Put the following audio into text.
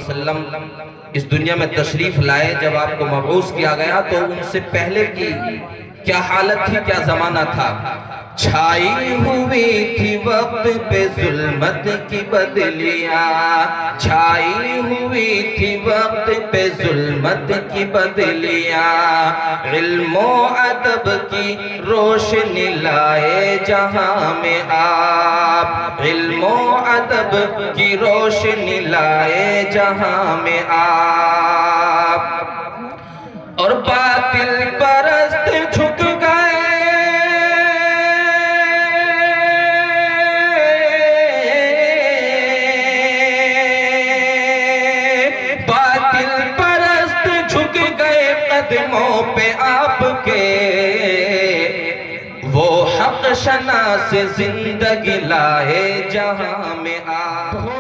وسلم اس دنیا میں تشریف لائے، جب آپ کو مبعوث کیا گیا تو ان سے پہلے کی کیا حالت تھی، کیا زمانہ تھا؟ چھائی ہوئی تھی وقت پہ ظلمت کی بدلیاں، چھائی ہوئی تھی وقت پہ ظلمت کی بدلیاں، علم و ادب کی روشنی لائے جہاں میں آپ، علم و ادب کی روشنی لائے جہاں میں آپ، اور باطل پرست جھک گئے، باطل پرست جھک گئے قدموں پہ آپ کے، وہ حق شناس زندگی لائے جہاں میں آپ۔